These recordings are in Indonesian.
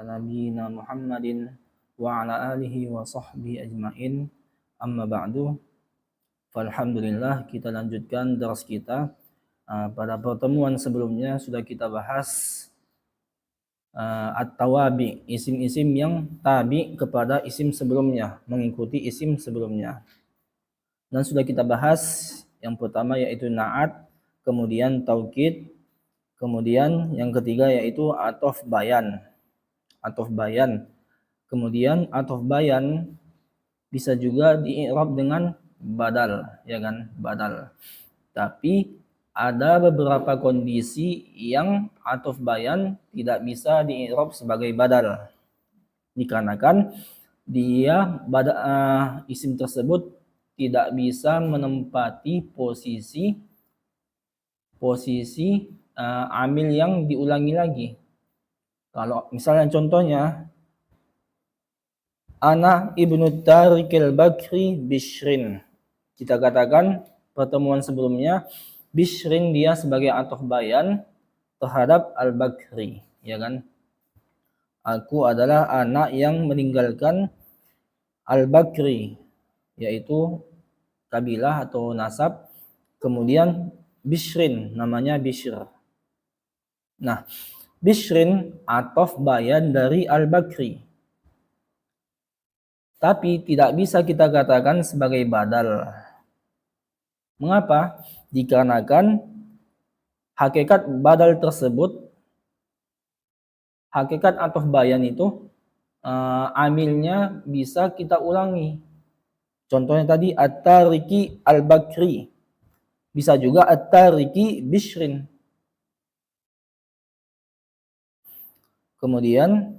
nabiyyina Muhammadin wa ala alihi wa sahbihi ajma'in. Amma ba'du. Alhamdulillah, kita lanjutkan dars kita. Pada pertemuan sebelumnya sudah kita bahas at-tawabi, isim-isim yang tabi kepada isim sebelumnya, mengikuti isim sebelumnya. Dan sudah kita bahas yang pertama yaitu na'at, kemudian taukid, kemudian yang ketiga yaitu atof bayan. Atof bayan. Kemudian atof bayan bisa juga di-i'rab dengan badal, ya kan? Badal. Tapi ada beberapa kondisi yang atof bayan tidak bisa di-i'rab sebagai badal. Dikarenakan dia isim tersebut tidak bisa menempati posisi amil yang diulangi lagi. Kalau misalnya contohnya ana ibnu tarikil bakri bishrin. Kita katakan pertemuan sebelumnya bishrin dia sebagai atof bayan terhadap al-bakri, ya kan? Aku adalah anak yang meninggalkan al-bakri, yaitu kabilah atau nasab. Kemudian bishrin namanya Bishr. Nah, Bishrin atof bayan dari al-bakri. Tapi tidak bisa kita katakan sebagai badal. Mengapa? Dikarenakan hakikat badal tersebut, hakikat atof bayan itu amilnya bisa kita ulangi. Contohnya tadi at-tariki al-bakri. Bisa juga at-tariki Bishrin. Kemudian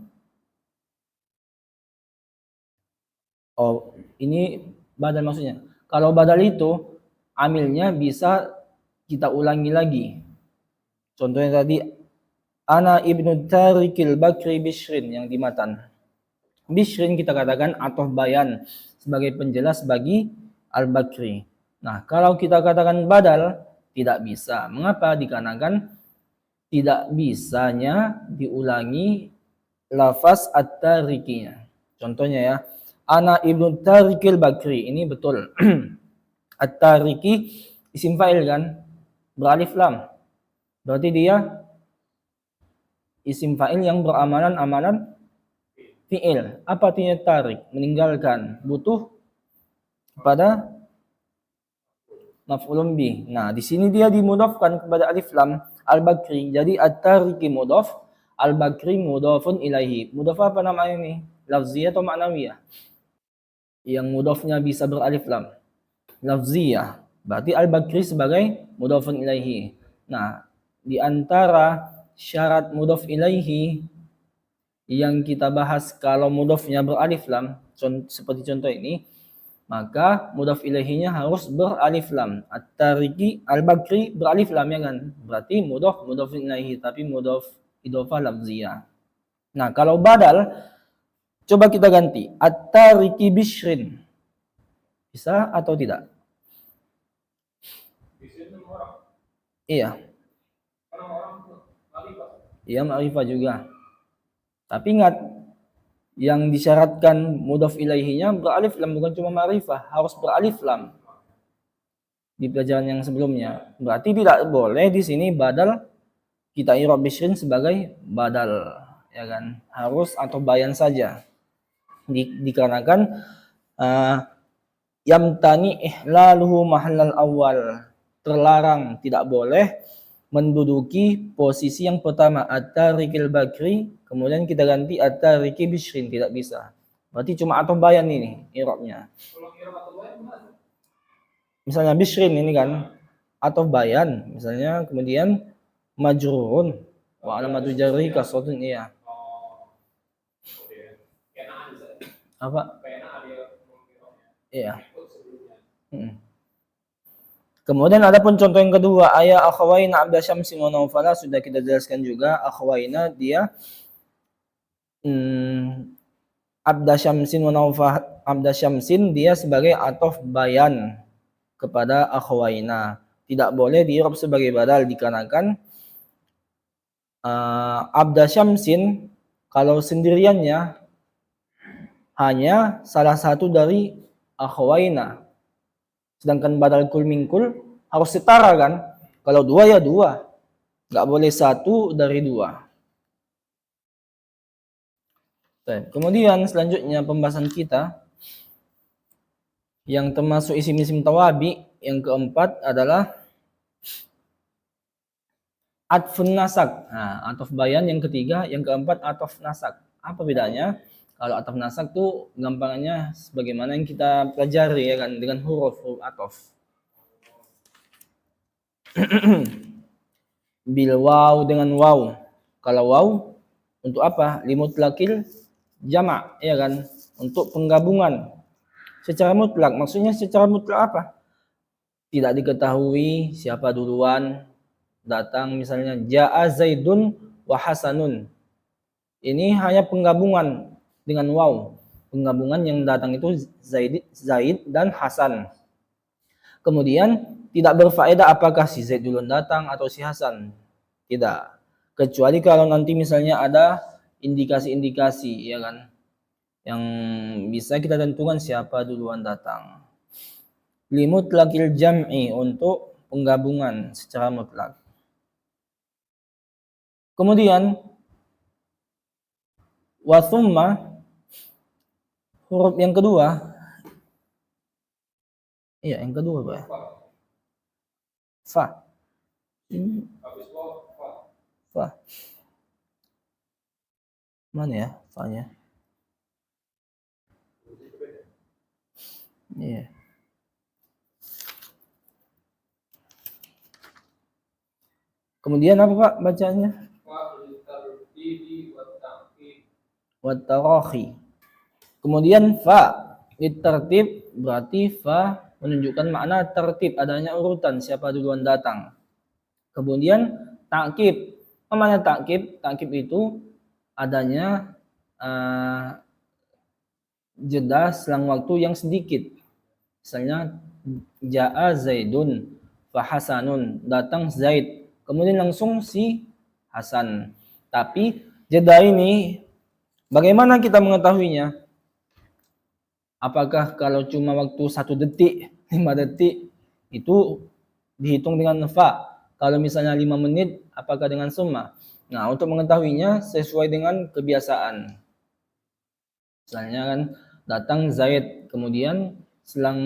ini badal maksudnya. Kalau badal itu amilnya bisa kita ulangi lagi. Contohnya tadi ana ibnu tarikil bakri bishrin yang di matan. Bishrin kita katakan atof bayan sebagai penjelas bagi al-bakri. Nah, kalau kita katakan badal tidak bisa. Mengapa? Dikarenakan tidak bisanya diulangi lafaz at-tarikinya. Contohnya ya, ana ibnu tarikil bakri, ini betul. At-tariki isim fa'il kan, beralif lam. Berarti dia isim fa'il yang beramalan amalan fi'il. Apa artinya tarik? Meninggalkan. Butuh pada maf'ulun bih. Nah, di sini dia dimudhafkan kepada alif lam al-bakri. Jadi at-tariki mudhaf, al-bakri mudhafun ilaihi. Mudhaf apa namanya ini? Lafziyah atau ma'nawiyah? Yang mudhafnya bisa beralif lam. Lafziyah. Berarti al-bakri sebagai mudhafun ilaihi. Nah, di antara syarat mudhaf ilaihi yang kita bahas kalau mudhafnya beralif lam, seperti contoh ini, maka mudhaf ilaihinya harus beralif lam. At-tariki al-bakri beralif lam, ya kan? Berarti mudhaf ilaihi, tapi mudhaf idhofah lafziyah. Nah, kalau badal coba kita ganti at-tariki bishrin. Bisa atau tidak? Iya. Iya, ma'rifah juga. Tapi ingat, yang disyaratkan mudhaf ilaihinya beralif lam, bukan cuma ma'rifah, harus beralif lam. Di pelajaran yang sebelumnya. Berarti tidak boleh di sini badal kita i'rab bishrin sebagai badal, ya kan? Harus atau bayan saja. Dikarenakan yamtani ihlaluhu mahallal awal. Terlarang, tidak boleh menduduki posisi yang pertama at-tarikil bakri, kemudian kita ganti at-tariki bishrin, tidak bisa. Berarti cuma atau bayan ini i'rabnya. Misalnya bishrin ini kan atau bayan, misalnya kemudian majrurun wa alamatu jarri kasratun, iya. Apa? Iya. Kemudian adapun contoh yang kedua, ayat akhwaina abda syamsin wa naufala, sudah kita jelaskan juga. Akhwaina dia abda syamsin wa naufala, abda syamsin dia sebagai atof bayan kepada akhwaina. Tidak boleh di'rab sebagai badal dikarenakan abda syamsin Kalau sendiriannya hanya salah satu dari akhwaina. Sedangkan badal kul mingkul harus setara kan? Kalau dua ya dua. Nggak boleh satu dari dua. Kemudian selanjutnya pembahasan kita yang termasuk isim-isim tawabi yang keempat adalah atfun nasak. Nah, ataf bayan yang ketiga, yang keempat ataf nasak. Apa bedanya? Kalau ataf nasak tuh gampangnya sebagaimana yang kita pelajari ya kan dengan huruf ataf. Bil waw dengan waw. Kalau waw untuk apa? Limutlaqil jama' ya kan? Untuk penggabungan secara mutlak. Maksudnya secara mutlak apa? Tidak diketahui siapa duluan datang, misalnya ja'a Zaidun wa Hasanun. Ini hanya penggabungan dengan waw. Penggabungan yang datang itu Zaid dan Hasan. Kemudian tidak berfaedah apakah si Zaid duluan datang atau si Hasan. Tidak. Kecuali kalau nanti misalnya ada indikasi-indikasi ya kan yang bisa kita tentukan siapa duluan datang. Limutlaqil jam'i untuk penggabungan secara mutlak. Kemudian wa thumma huruf yang kedua. Iya, yang kedua Pak. Fa. Fa. Mana ya fa-nya? Iya. Kemudian apa Pak bacanya? Wa tarahi. Kemudian fa ditertib berarti fa menunjukkan makna tertib, adanya urutan siapa duluan datang. Kemudian takkib. Apa makna takkib? Takkib itu adanya jeda selang waktu yang sedikit. Misalnya ja'a Zaidun fa Hasanun, datang Zaid, kemudian langsung si Hasan. Tapi jeda ini bagaimana kita mengetahuinya? Apakah kalau cuma waktu 1 detik, 5 detik itu dihitung dengan fa? Kalau misalnya 5 menit, apakah dengan summa? Nah, untuk mengetahuinya sesuai dengan kebiasaan. Misalnya kan datang Zaid, kemudian selang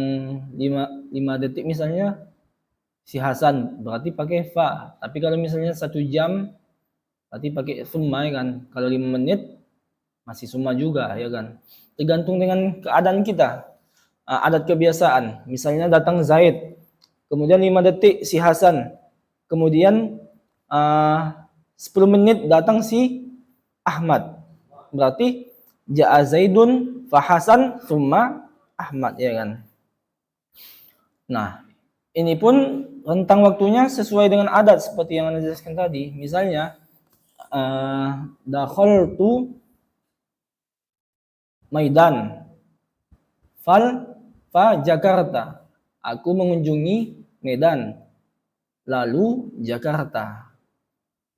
5 detik misalnya si Hasan, berarti pakai fa. Tapi kalau misalnya 1 jam, berarti pakai summa ya kan. Kalau 5 menit masih summa juga ya kan. Tergantung dengan keadaan kita, adat kebiasaan. Misalnya datang Zaid, kemudian 5 detik si Hasan, kemudian 10 menit datang si Ahmad, berarti ja'a Zaidun fa Hasan summa Ahmad ya kan. Nah, ini pun rentang waktunya sesuai dengan adat seperti yang Anda jelaskan tadi. Misalnya dakhaltu Maidan fa Jakarta, aku mengunjungi Medan lalu Jakarta.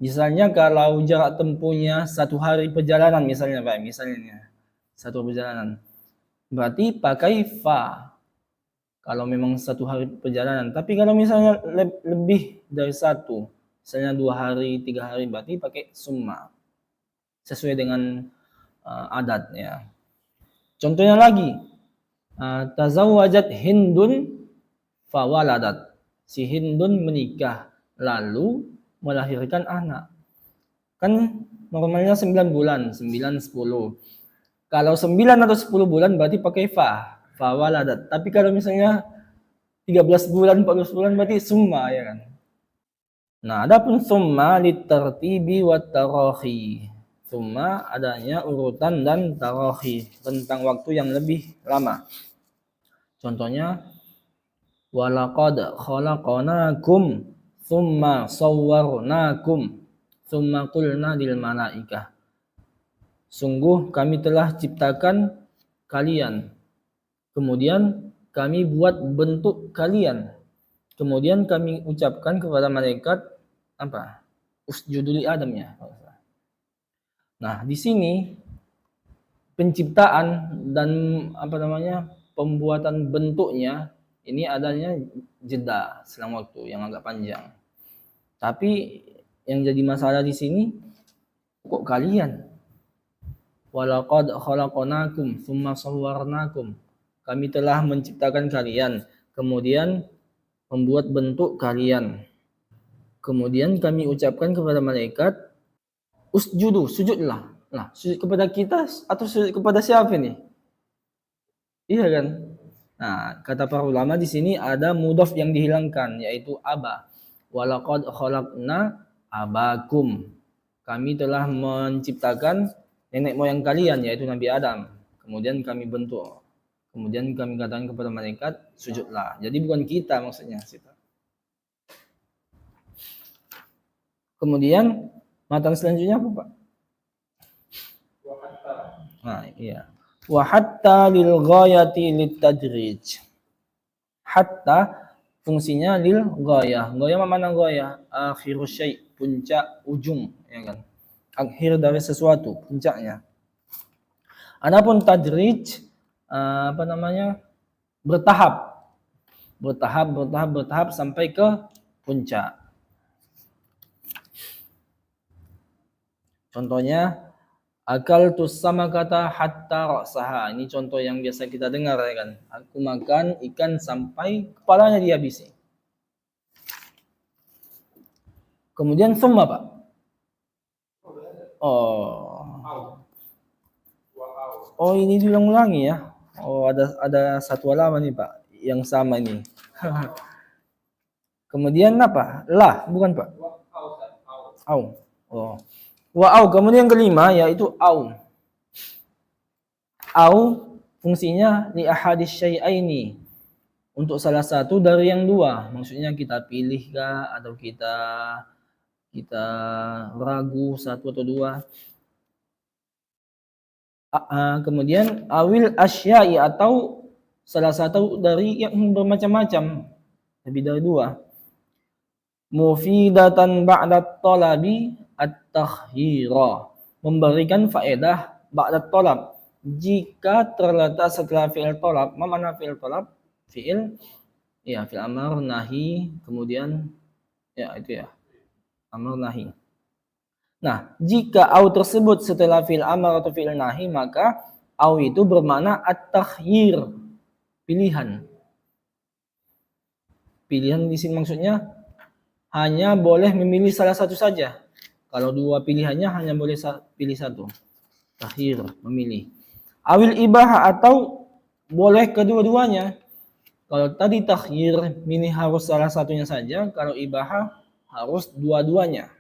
Misalnya kalau jarak tempuhnya 1 hari perjalanan misalnya Pak, misalnya 1 perjalanan, berarti pakai fa kalau memang 1 hari perjalanan. Tapi kalau misalnya lebih dari 1, misalnya 2 hari, 3 hari, berarti pakai summa sesuai dengan adatnya. Contohnya lagi, tazawwajat Hindun fawaladat, si Hindun menikah lalu melahirkan anak. Kan normalnya 9 bulan, 9, 10. Kalau 9 atau 10 bulan berarti pakai fa waladat. Tapi kalau misalnya 13 bulan, 14 bulan berarti summa ya kan. Nah, adapun summa litartibi wa tarahi. Summa adanya urutan dan tarahi, tentang waktu yang lebih lama. Contohnya walaqad khalaqnakum tsumma sawwarnakum tsumma qulna lil malaikah. Sungguh kami telah ciptakan kalian, kemudian kami buat bentuk kalian, kemudian kami ucapkan kepada malaikat apa? Usjudu li Adam ya. Nah, di sini penciptaan dan pembuatan bentuknya ini adanya jeda selang waktu yang agak panjang. Tapi yang jadi masalah di sini kok kalian? Walaqad khalaqnakum tsumma sawwarnakum. Kami telah menciptakan kalian, kemudian membuat bentuk kalian. Kemudian kami ucapkan kepada malaikat, usjudu, sujudlah. Nah, sujud kepada kita atau sujud kepada siapa nih? Iya kan? Nah, kata para ulama di sini ada mudhaf yang dihilangkan, yaitu aba. Walaqad khalaqna abakum. Kami telah menciptakan nenek moyang kalian, yaitu Nabi Adam. Kemudian kami bentuk. Kemudian kami katakan kepada malaikat, sujudlah. Jadi bukan kita maksudnya. Kemudian matan selanjutnya apa, Pak? Nah, iya. Wa hatta lil ghayati litadrij. Hatta fungsinya lil ghayah. Ghayah mana ghayah? Akhirus syai', puncak ujung, ya kan? Akhir dari sesuatu, puncaknya. Adapun tadrij bertahap. Bertahap sampai ke puncak. Contohnya akaltus samakata hatta ra'saha. Ini contoh yang biasa kita dengar, ya kan. Aku makan ikan sampai kepalanya dihabisi. Kemudian summa, Pak. Oh, ini diulang-ulangi ya. Oh, ada satu halaman nih, Pak, yang sama ini. Kemudian apa? Lah, bukan, Pak? Au. Oh. Wa'au, kemudian yang kelima yaitu au. Au fungsinya li ahadis syai'aini, untuk salah satu dari yang dua. Maksudnya kita pilih kah atau kita ragu satu atau dua. Kemudian awil asya'i, atau salah satu dari yang bermacam-macam, lebih dari dua. Mufidatan ba'da talabi at-takhyira, memberikan faedah ba'da talab, jika terletak setelah fi'il talab. Mana fi'il talab? Fi'il amar nahi, kemudian ya itu ya, amar nahi. Nah, jika au tersebut setelah fi'il amar atau fi'il nahi, maka au itu bermakna at-takhyir, pilihan. Pilihan di sini maksudnya hanya boleh memilih salah satu saja. Kalau dua pilihannya hanya boleh pilih satu. Takhir, memilih. Awil ibahah, atau boleh kedua-duanya. Kalau tadi takhir, milih harus salah satunya saja. Kalau ibahah, harus dua-duanya.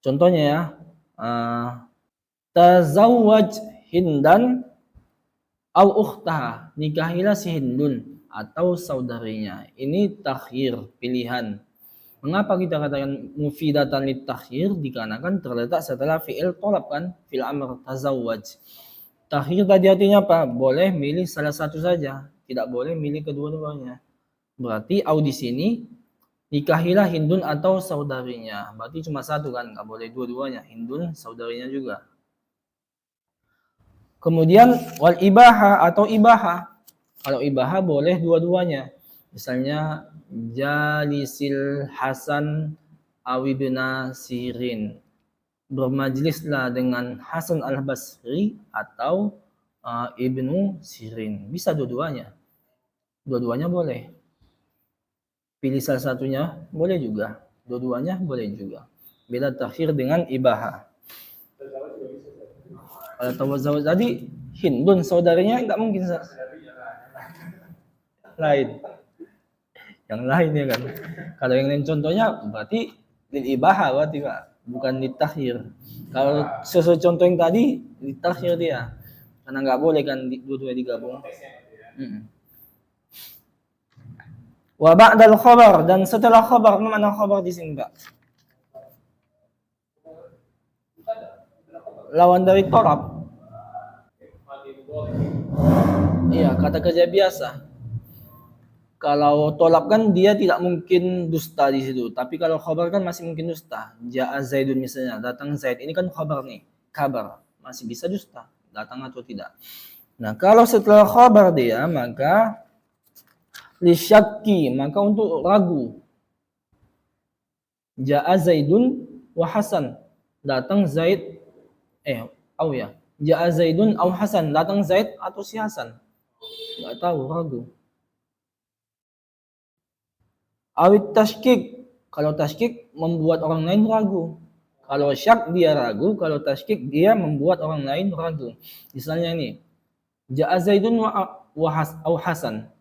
Contohnya ya, tazawwaj Hindan au ukhtaha, nikahilah si Hindun atau saudarinya. Ini takhir, pilihan. Mengapa kita katakan mufidatan litakhir? Dikarenakan terletak setelah fi'il talab kan, fi'il amr tazawwaj. Takhir tadi artinya apa? Boleh milih salah satu saja, tidak boleh milih kedua-duanya. Berarti au di sini nikahilah Hindun atau saudarinya. Berarti cuma satu kan, nggak boleh dua-duanya, Hindun saudarinya juga. Kemudian wal ibaha, atau ibaha. Kalau ibaha boleh dua-duanya. Misalnya jalisil Hasan awibna Sirin, bermajlislah dengan Hasan al-Basri atau Ibnu Sirin. Bisa dua-duanya. Dua-duanya boleh. Pilih salah satunya boleh juga. Dua-duanya boleh juga. Beda takhir dengan ibaha. Kalau tawazawaj tadi Hindun saudarinya enggak mungkin lain. Yang lain ya kan. Kalau yang lain contohnya berarti lil ibaha, berarti Pak, bukan litakhir. Kalau sesuai contoh yang tadi litakhir dia. Karena enggak boleh kan dua-dua digabung. Wa ba'dal khabar, dan setelah khabar. Mana khabar di sini, Pak? Lawan dari talab. Iya, kata kerja biasa. Kalau tolak kan dia tidak mungkin dusta di situ. Tapi kalau khabar kan masih mungkin dusta. Ja'a Zaidun misalnya, datang Zaid. Ini kan khabar nih, kabar. Masih bisa dusta, datang atau tidak. Nah, kalau setelah khabar dia, maka lisyakki, maka untuk ragu. Ja'a Zaidun wa Hasan. Datang Zaid, Ja'a Zaidun au Hasan. Datang Zaid atau si Hasan. Nggak tahu, ragu. Awit tashkik, kalau tashkik membuat orang lain ragu. Kalau syak dia ragu, kalau tashkik dia membuat orang lain ragu. Misalnya ini, Ja'a Zaidun au Hasan.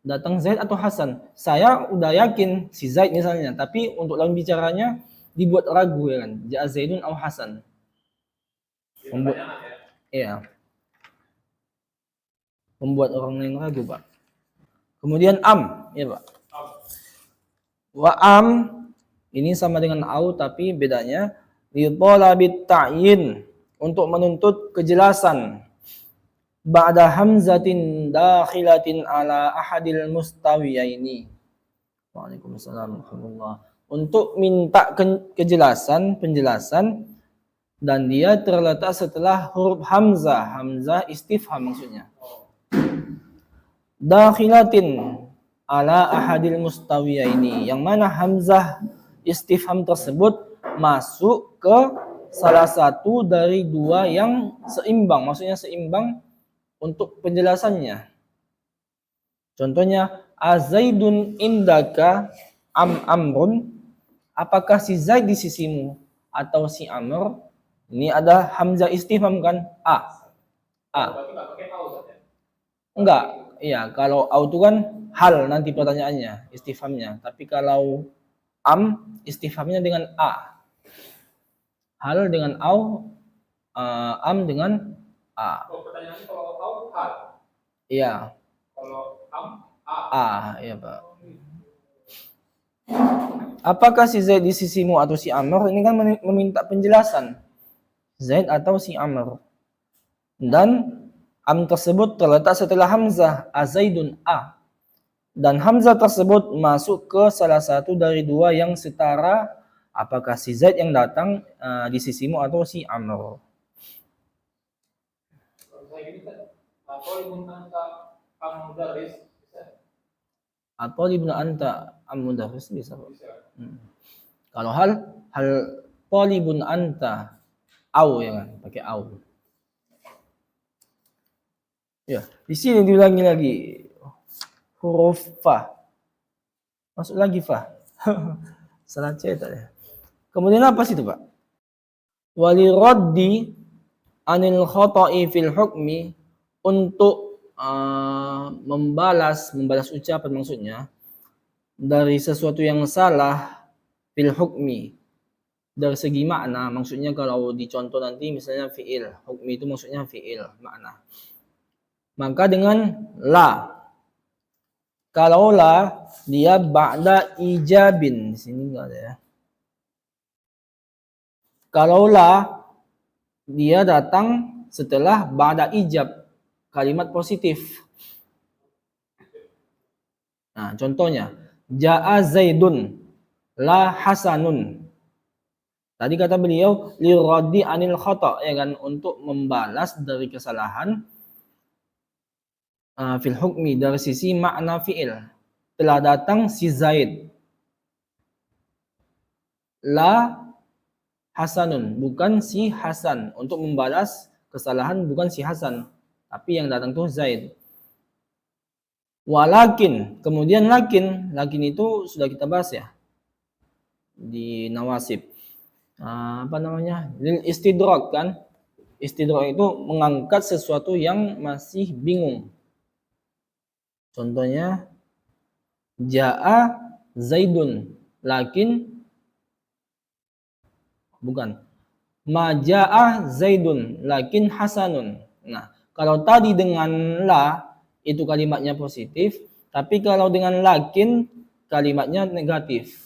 Datang Zaid atau Hasan. Saya udah yakin si Zaid misalnya, tapi untuk lawan bicaranya dibuat ragu ya kan. Ja'a Zaidun au Hasan. Membuat orang lain ragu, Pak. Kemudian ya Pak. Wa ini sama dengan au tapi bedanya li talabit ta'yin, untuk menuntut kejelasan. Ba'da hamzatin dakhilatin ala ahadil mustawiyaini. Waalaikumsalam warahmatullah. Untuk minta penjelasan dan dia terletak setelah huruf hamzah istifham maksudnya. Dakhilatin ala ahadil mustawiyaini, yang mana hamzah istifham tersebut masuk ke salah satu dari dua yang seimbang, maksudnya seimbang untuk penjelasannya. Contohnya azaidun indaka amrun, apakah si Zaid di sisimu atau si Amr? Ini ada hamzah istifham kan? Enggak, iya, kalau au itu kan hal nanti pertanyaannya, istifhamnya. Tapi kalau istifhamnya dengan a. Hal dengan au, dengan a. Pertanyaannya kalau au hal. Iya. Kalau a. Iya, Pak. Apakah si Zaid di sisimu atau si Amr? Ini kan meminta penjelasan. Zaid atau si Amr. Dan tersebut terletak setelah hamzah azaidun a. Dan hamzah tersebut masuk ke salah satu dari dua yang setara, apakah si Zaid yang datang di sisimu atau si Amr. Atau ibnu anta am-mudarris bisa. Kalau hal talibun anta au ya kan, pakai au. Ya, di sini diulangi lagi. Huruf fa. Masuk lagi fa. Salah cetak ya. Kemudian apa sih itu, Pak? Wali raddi anil khata'i fil hukmi, untuk membalas ucapan maksudnya dari sesuatu yang salah fil hukmi, dari segi makna. Maksudnya kalau dicontoh nanti misalnya fi'il, hukmi itu maksudnya fi'il, makna. Maka dengan la. Kalau la dia ba'da ijabin, di sini enggak ada ya. Kalau la dia datang setelah ba'da ijab, kalimat positif. Nah, contohnya ja'a Zaidun la Hasanun. Tadi kata beliau liraddi anil khata', ya kan, untuk membalas dari kesalahan fil hukmi, dari sisi makna fi'il. Telah datang si Zaid la Hasanun, bukan si Hasan, untuk membalas kesalahan bukan si Hasan, tapi yang datang tuh Zaid. Walakin, kemudian lakin itu sudah kita bahas ya di nawasib. Apa namanya? Lil istidrak kan? Istidrak itu mengangkat sesuatu yang masih bingung. Contohnya ja'a Zaidun, lakin bukan. Ma ja'a Zaidun, lakin Hasanun. Nah, kalau tadi dengan la itu kalimatnya positif, tapi kalau dengan lakin kalimatnya negatif.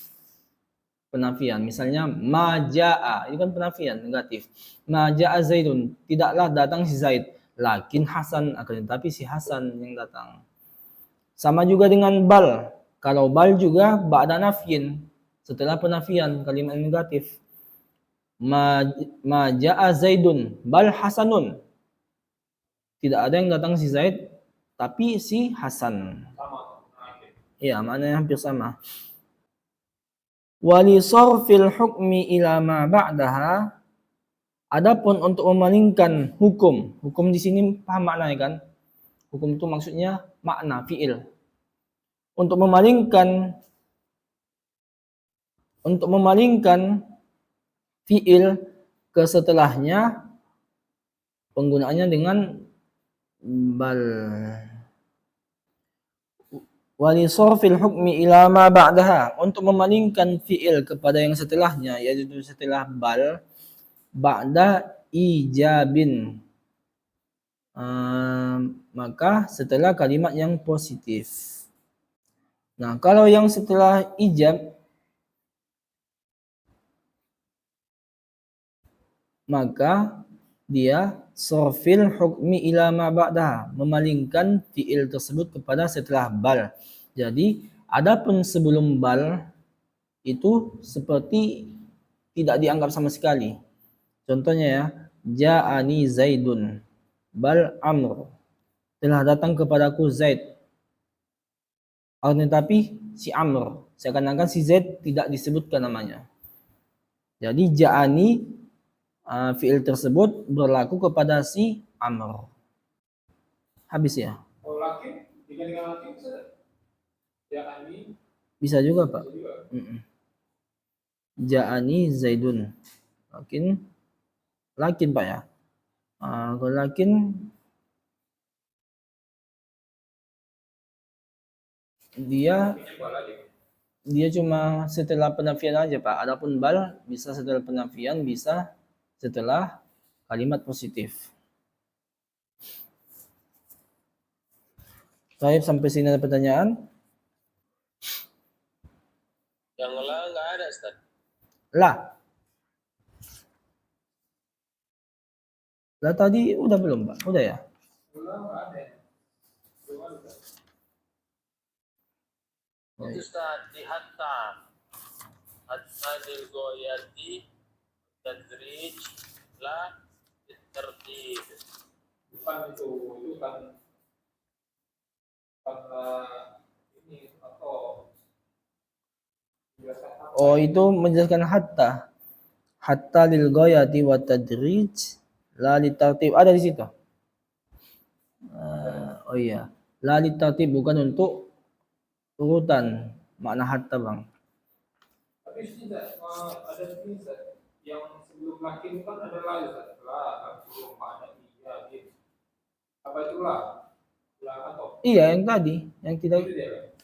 Penafian. Misalnya ma ja'a, ini kan penafian negatif. Ma ja'a Zaidun, tidaklah datang si Zaid, lakin Hasan, akan tetapi si Hasan yang datang. Sama juga dengan bal. Kalau bal juga ba'da nafyin, setelah penafian kalimat negatif. Ma ja'a Zaidun bal Hasanun. Tidak ada yang datang si Zaid, tapi si Hasan. Iya, maknanya hampir sama. Wali sarfil hukmi ila ma ba'daha. Adapun untuk memalingkan hukum di sini paham maknanya kan? Hukum itu maksudnya makna fiil. Untuk memalingkan fiil ke setelahnya, penggunaannya dengan bal. Wali sarfil hukmi ila ma ba'daha, untuk memalingkan fiil kepada yang setelahnya, yaitu setelah bal, ba'da ijabin, maka setelah kalimat yang positif. Nah, kalau yang setelah ijab, maka dia sarfil hukmi ila ma ba'daha, memalingkan fiil tersebut kepada setelah bal. Jadi, adapun sebelum bal itu seperti tidak dianggap sama sekali. Contohnya ya, ja'ani Zaidun bal Amr, telah datang kepadaku Zaid. Akan tetapi si Amr, seakan-akan si Zaid tidak disebutkan namanya. Jadi ja'ani fiil tersebut berlaku kepada si Amr. Habis ya? Oh, lakin, dengan lakin bisa? Ja'ani bisa juga, Pak. Ja'ani Zaidun. Lakin Pak ya. Kalau lakin dia cuma setelah penafian aja, Pak. Adapun bal bisa setelah penafian, bisa setelah kalimat positif. Baik, sampai sini ada pertanyaan? Yang la nggak ada, Ustaz. La. La tadi udah belum, Pak? Udah ya? Belum ada. Itu Ustaz, di hatta lil goyati tadrij la tertib. Bukan itu kan ini atau oh, itu menjelaskan hatta lil goyati wa tadrij la litartib, ada di situ. Oh iya, la litartib bukan untuk urutan, makna hatta, Bang. Tapi tidak ada ini yang sebelum lakin kan ada lain lah, sebelum ada iya gitu. Apa itulah? Iya, yang tadi, yang tidak.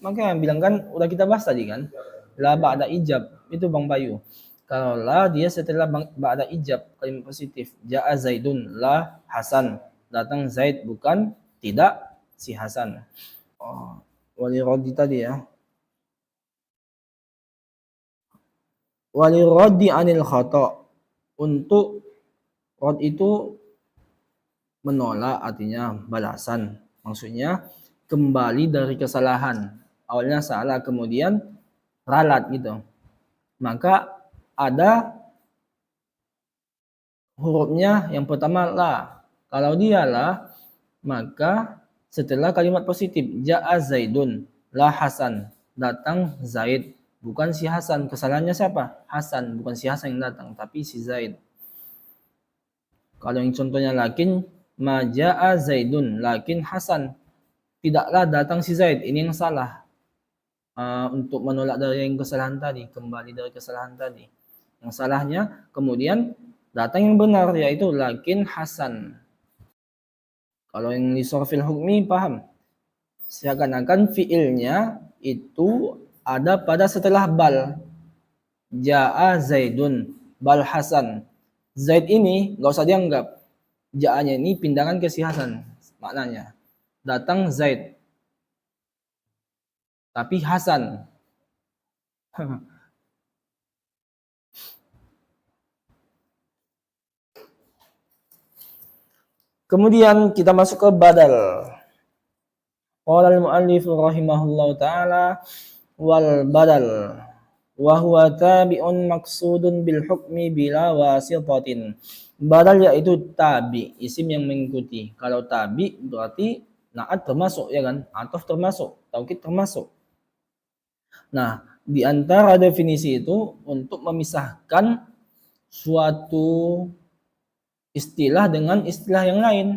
Makanya yang bilang kan udah kita bahas tadi kan. La ba'da ijab, itu Bang Bayu. Kalau la dia setelah ba'da ijab, kalimat positif. Ja'a Zaidun, la Hasan. Datang Zaid, bukan tidak si Hasan. Oh, wali roddi tadi ya. Wali roddi anil khata. Untuk rod itu menolak, artinya balasan. Maksudnya kembali dari kesalahan. Awalnya salah, kemudian ralat gitu. Maka ada hurufnya yang pertama la. Kalau dia la, maka setelah kalimat positif ja'a Zaidun, la Hasan, datang Zaid, bukan si Hasan. Kesalahannya siapa? Hasan, bukan si Hasan yang datang, tapi si Zaid. Kalau yang contohnya lakin, ma ja'a Zaidun, lakin Hasan, tidaklah datang si Zaid. Ini yang salah. Untuk menolak dari yang kesalahan tadi, kembali dari kesalahan tadi. Yang salahnya kemudian datang yang benar, yaitu lakin Hasan. Kalau yang di sorfil hukmi paham? Seakan-akan fiilnya itu ada pada setelah bal. Ja'a Zaidun bal Hasan. Zaid ini nggak usah dianggap. Ja'anya ini pindahkan ke si Hasan. Maknanya datang Zaid, tapi Hasan. Kemudian kita masuk ke badal. Qala al-muallif rahimahullahu taala wal badal wa huwa tabi'un maqsudun bil hukmi bila wasitatin. Badal yaitu tabi, isim yang mengikuti. Kalau tabi berarti naat termasuk, ya kan? Ataf termasuk, taukid termasuk. Nah, di antara definisi itu untuk memisahkan suatu istilah dengan istilah yang lain.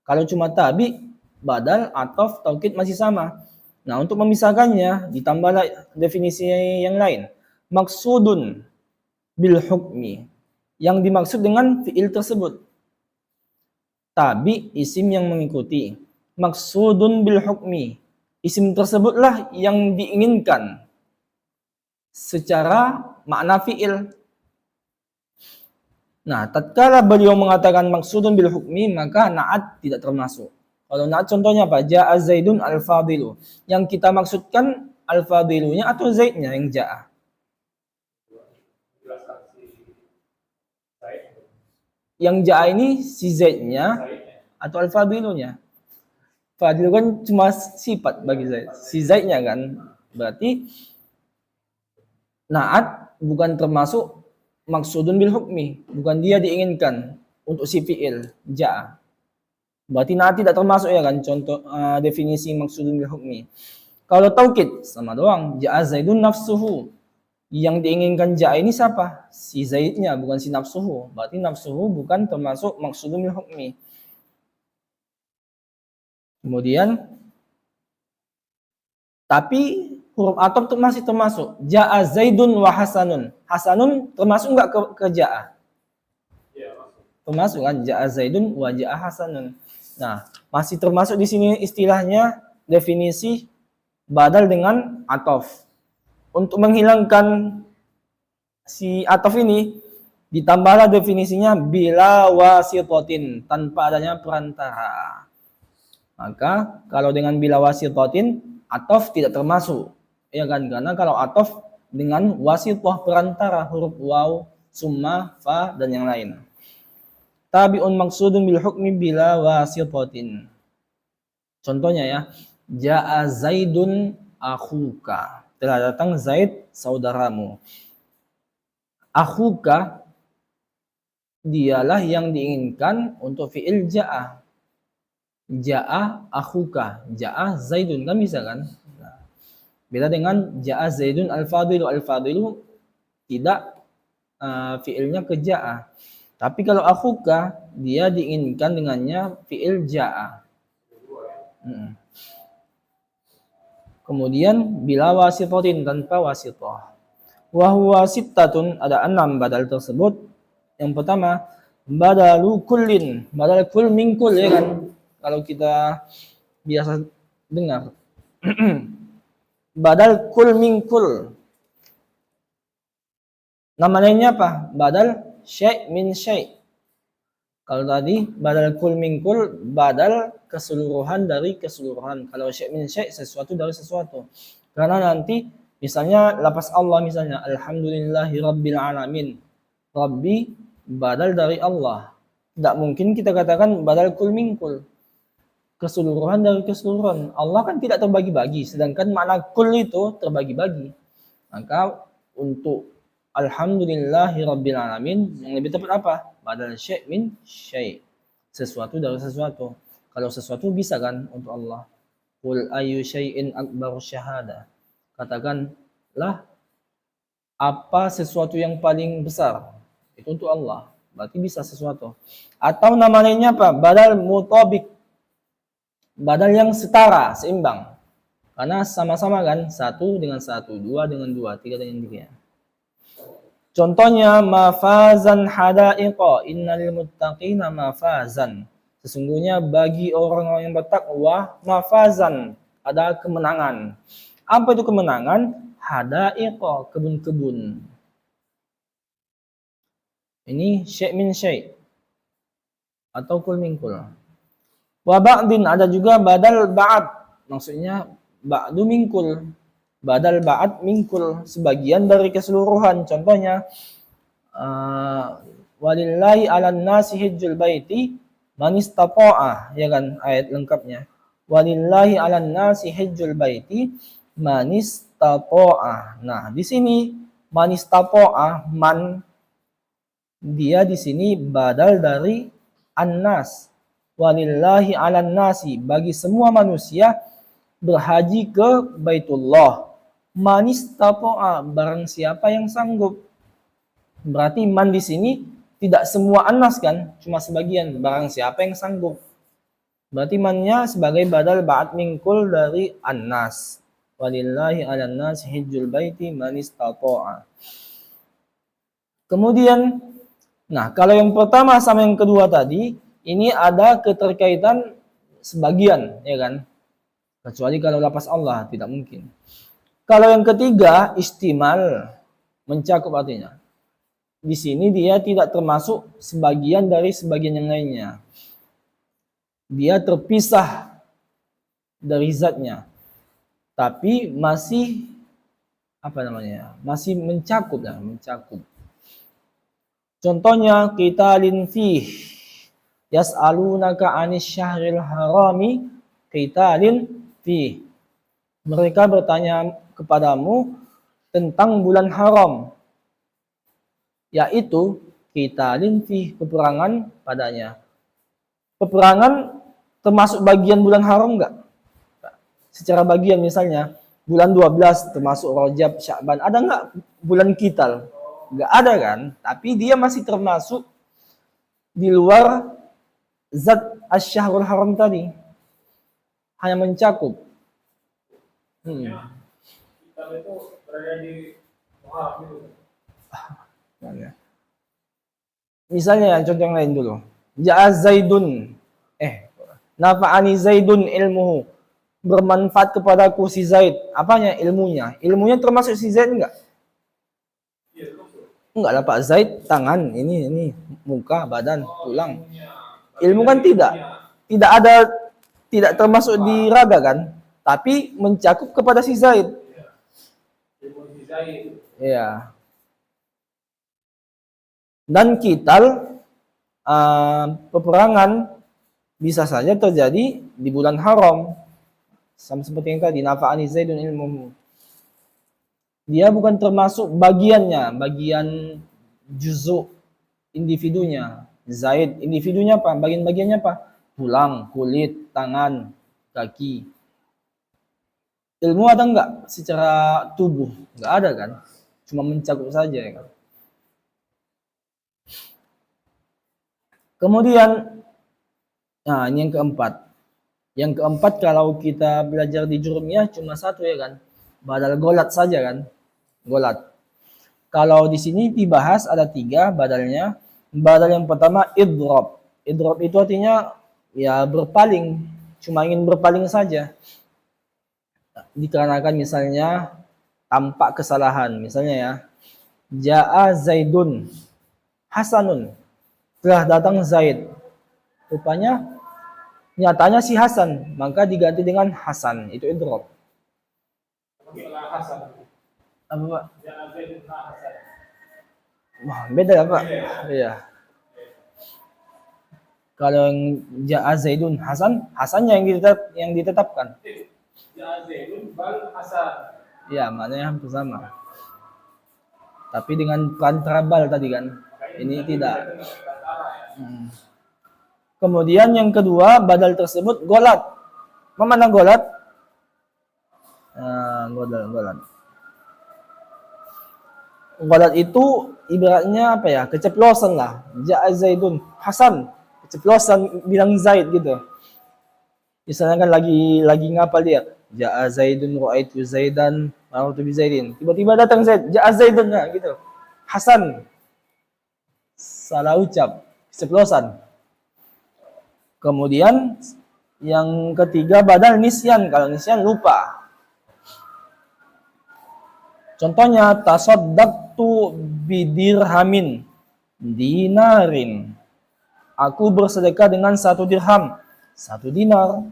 Kalau cuma tabi, badal, ataf, taukid masih sama. Nah, untuk memisahkannya ditambahlah definisi yang lain. Maksudun bil hukmi. Yang dimaksud dengan fiil tersebut. Tabi, isim yang mengikuti. Maksudun bil hukmi. Isim tersebutlah yang diinginkan secara makna fiil. Nah, tatkala beliau mengatakan maksudun bil hukmi, maka na'at tidak termasuk. Kalau na'at contohnya apa? Ja'a Zaidun al-fadilu. Yang kita maksudkan al-fadilunya atau Zaidnya yang ja'a. Yang ja'a ini si Zaidnya atau al-fadilunya. Fadil kan cuma sifat bagi Zaid. Si Zaidnya kan. Berarti na'at bukan termasuk maksudun bil hukmi, bukan dia diinginkan untuk si fi'il ja'a. Berarti na'at tidak termasuk, ya kan, contoh definisi maksudun bil hukmi. Kalau taukid sama doang, ja'a Zaidun nafsuhu. Yang diinginkan ja'a ini siapa? Si Zaidnya, bukan si nafsuhu. Berarti nafsuhu bukan termasuk maksudun bil hukmi. Kemudian tapi huruf ataf masih termasuk. Ja'a Zaidun wa Hasanun. Hasanun termasuk enggak ke ja'a? Ya, termasuk kan, ja'a Zaidun wa ja'a Hasanun. Nah, masih termasuk di sini istilahnya definisi badal dengan ataf. Untuk menghilangkan si ataf ini ditambahlah definisinya bila wasitatin, tanpa adanya perantara. Maka kalau dengan bila wasitatin, ataf tidak termasuk, ya kan? Karena kalau ataf dengan wasitah perantara, huruf waw, summa, fa, dan yang lain. Tabi'un maksudun bil hukmi bila wasitatin. Contohnya ya, ja'a Zaidun akhuka. Telah datang Zaid saudaramu. Akhuka dialah yang diinginkan untuk fi'il ja'a. Ja'a akhuka, ja'a Zaidun, kan bisa kan? Nah, beda dengan ja'a Zaidun al-fadilu. Al-fadilu tidak fi'ilnya ke ja'a. Tapi kalau akhuka, dia diinginkan dengannya fi'il ja'a. Kemudian bila wasitatin, tanpa wasitah. Wa huwa sittatun, ada 6 badal tersebut. Yang pertama, badalu kullin, badal kul min kul, ya kan? Kalau kita biasa dengar. Badal kul min kul. Nama lainnya apa? Badal syai' min syai'. Kalau tadi badal kul min kul, badal keseluruhan dari keseluruhan. Kalau syai' min syai', sesuatu dari sesuatu. Karena nanti misalnya lapas Allah, misalnya alhamdulillahi rabbil alamin. Rabbi badal dari Allah. Tidak mungkin kita katakan badal kul min kul. Keseluruhan dari keseluruhan. Allah kan tidak terbagi-bagi, sedangkan makna kul itu terbagi-bagi. Maka untuk alhamdulillahi rabbil alamin, yang lebih tepat apa? Badal syai' min syai'. Sesuatu dari sesuatu. Kalau sesuatu bisa kan untuk Allah. Qul ayyu syai'in akbaru syahada. Katakanlah apa sesuatu yang paling besar. Itu untuk Allah. Berarti bisa sesuatu. Atau nama lainnya apa? Badal mutabik. Badal yang setara, seimbang. Karena sama-sama kan, 1 dengan 1, 2 dengan 2, 3 dengan 3. Contohnya mafazan hadaiqa, innal muttaqina mafazan. Sesungguhnya bagi orang-orang yang bertakwa, mafazan, ada kemenangan. Apa itu kemenangan? Hadaiqa, kebun-kebun. Ini syai' min syai' atau kul min kul. Wa ba'din, ada juga badal ba'ad. Maksudnya ba'du min kul. Badal ba'ad min kul, sebagian dari keseluruhan. Contohnya walillahi 'alan nasi hajjul baiti man istata'a, ya kan ayat lengkapnya. Walillahi 'alan nasi hajjul baiti man istata'a. Nah, di sini man istata'a, man dia di sini badal dari annas. Walillahi 'alan nasi, bagi semua manusia berhaji ke Baitullah. Man istata'a, barang siapa yang sanggup. Berarti man di sini tidak semua annas kan, cuma sebagian, barang siapa yang sanggup. Berarti mannya sebagai badal ba'd mingkul dari annas. Walillahi 'alan nas hijjul baiti man istata'a. Kemudian, nah kalau yang pertama sama yang kedua tadi, ini ada keterkaitan sebagian, ya kan? Kecuali kalau lapas Allah, tidak mungkin. Kalau yang ketiga, istimal, mencakup artinya. Di sini dia tidak termasuk sebagian dari sebagian yang lainnya. Dia terpisah dari zatnya, tapi masih masih mencakup ya, mencakup. Contohnya qitalin fih, yas'alunaka 'anis syahril harami qitalin fih. Mereka bertanya kepadamu tentang bulan haram, yaitu qitalin fih, peperangan padanya. Peperangan termasuk bagian bulan haram enggak? Secara bagian misalnya, bulan 12 termasuk Rajab, Sya'ban, ada enggak bulan qital? Enggak ada kan? Tapi dia masih termasuk di luar zat asy-syahrul haram tadi. Hanya mencakup. Qital itu berada di Muharram itu. Misalnya contoh yang lain dulu. Ja'a Zaidun. Nafa'ani Zaidun ilmuhu. Bermanfaat kepadaku si Zaid. Apanya? Ilmunya. Ilmunya termasuk si Zaid enggak? Iya, termasuk. Enggak lah Pak. Zaid tangan, ini muka, badan, tulang. Ilmu kan tidak. Tidak termasuk di raga kan? Tapi mencakup kepada si Zaid. Ilmu si Zaid. Iya. Dan qital, peperangan bisa saja terjadi di bulan haram. Sama seperti yang tadi, nafa'ani Zaidun ilmuhu. Dia bukan termasuk bagiannya, bagian juzuk individunya. Zaid, individunya apa? Bagian-bagiannya apa? Tulang, kulit, tangan, kaki. Ilmu ada enggak secara tubuh? Enggak ada kan? Cuma mencakup saja ya kan? Kemudian, nah ini yang keempat. Yang keempat kalau kita belajar di jurumiyah cuma satu ya kan? Badal golat saja kan? Golat. Kalau di sini dibahas ada 3 badalnya. Badal yang pertama idrob. Idrob itu artinya ya berpaling. Cuma ingin berpaling saja. Dikarenakan misalnya tampak kesalahan. Misalnya ya. Ja'a Zaidun Hasanun. Telah datang Zaid. Rupanya nyatanya si Hasan, maka diganti dengan Hasan. Itu idrob. Maksudnya Hasan. Apa Pak? Ja'a Zaidun Hasan. Wah, beda ya Pak? Iya. Kalau yang Ja'a Zaidun Hasan, Hasannya yang ditetapkan. Ja'a Zaidun bal Hasan. Iya, maknanya hampir sama. Tapi dengan peran terabal tadi kan. Ini tidak. Kemudian yang kedua, badal tersebut golat. Mana golat? Golat. Golat itu ibaratnya apa ya? Keceplosan lah. Ja'a Zaidun Hasan. Keceplosan bilang Zaid gitu. Misalnya kan lagi ngapal dia. Ja'a Zaidun ra'aitu Zaidan marartu bi Zaidin. Tiba-tiba datang Zaid. Ja'a Zaidun gitu. Hasan. Salah ucap. Keceplosan. Kemudian yang ketiga badal nisyan. Kalau nisyan lupa. Contohnya tasaddaqtu bidirhamin dinarin. Aku bersedekah dengan 1 dirham, 1 dinar.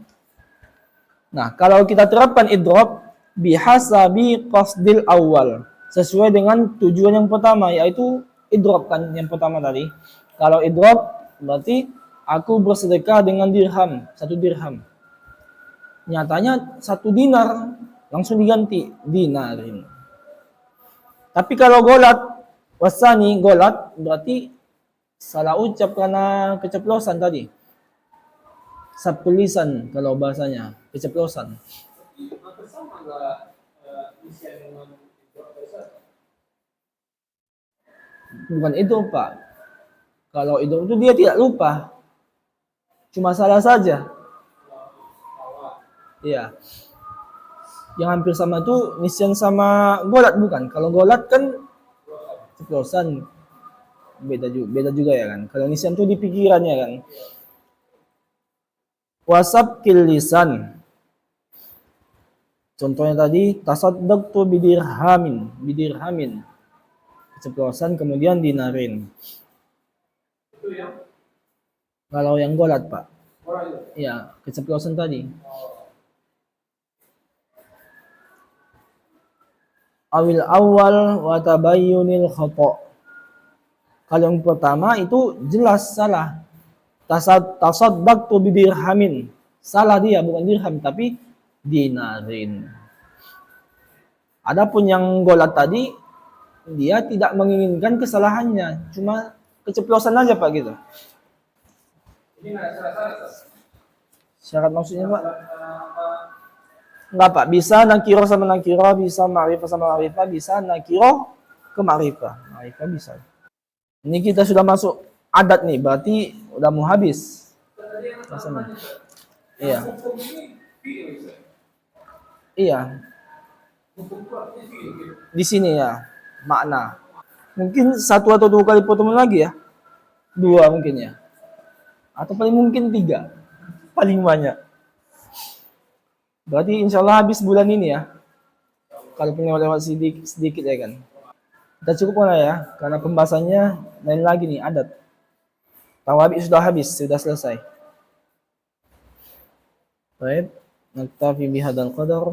Nah, kalau kita terapkan idrob bihasabi qasdil awal, sesuai dengan tujuan yang pertama, yaitu idrob kan yang pertama tadi. Kalau idrob berarti aku bersedekah dengan dirham, 1 dirham. Nyatanya 1 dinar langsung diganti dinarin. Tapi kalau golat wasani golat berarti salah ucap karena keceplosan tadi. Sabtulisan kalau bahasanya, keceplosan. Hampir sama nggak isian dengan Ustaz? Bukan itu, Pak. Kalau itu dia tidak lupa. Cuma salah saja. Iya. Yang hampir sama itu nisyan sama golat bukan? Kalau golat kan ceplosan. Beda juga ya kan. Kalau nisyan itu di pikirannya kan. Wasab lisan. Contohnya tadi tasaddaqtu bidirhamin. Keceplosan kemudian dinarin. Itu yang Kalau yang golat, Pak. orang itu. Iya, keceplosan tadi. Awil awal wa tabayyunil khata'. Kalau yang pertama itu jelas salah. Tasaddaqtu bidirhamin. Salah dia, bukan dirham tapi dinarin. Adapun yang golat tadi dia tidak menginginkan kesalahannya, cuma keceplosan aja Pak gitu. Ini nggak salah-salah, Ustaz. Syarat maksudnya Pak? Enggak Pak, bisa nakiro sama nakiro, bisa ma'rifah sama ma'rifah, bisa nakiro ke ma'rifah. Ma'rifah bisa. Ini kita sudah masuk adat nih, berarti udah mau habis. Rasanya. Iya. Hukum ini fi'il, Ustaz. Iya, Hukum itu artinya fi'il, gitu. di sini ya makna. Mungkin 1 atau 2 kali pertemuan lagi ya. 2 mungkin ya. Atau paling mungkin 3. Paling banyak. Berarti insya Allah habis bulan ini ya. Kalau punya lewat sedikit ya kan. Kita cukup lah ya. Karena pembahasannya lain lagi nih adat. Tawabik sudah habis, sudah selesai. Baik. Naktafi bihadzal qadar.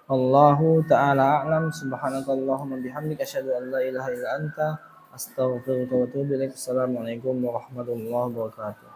Allahu ta'ala a'lam. Subhanakallahumma bihamdika asyhadu an la ilaha illa anta astaghfiruka wa atubu ilaik. Assalamualaikum warahmatullahi wabarakatuh.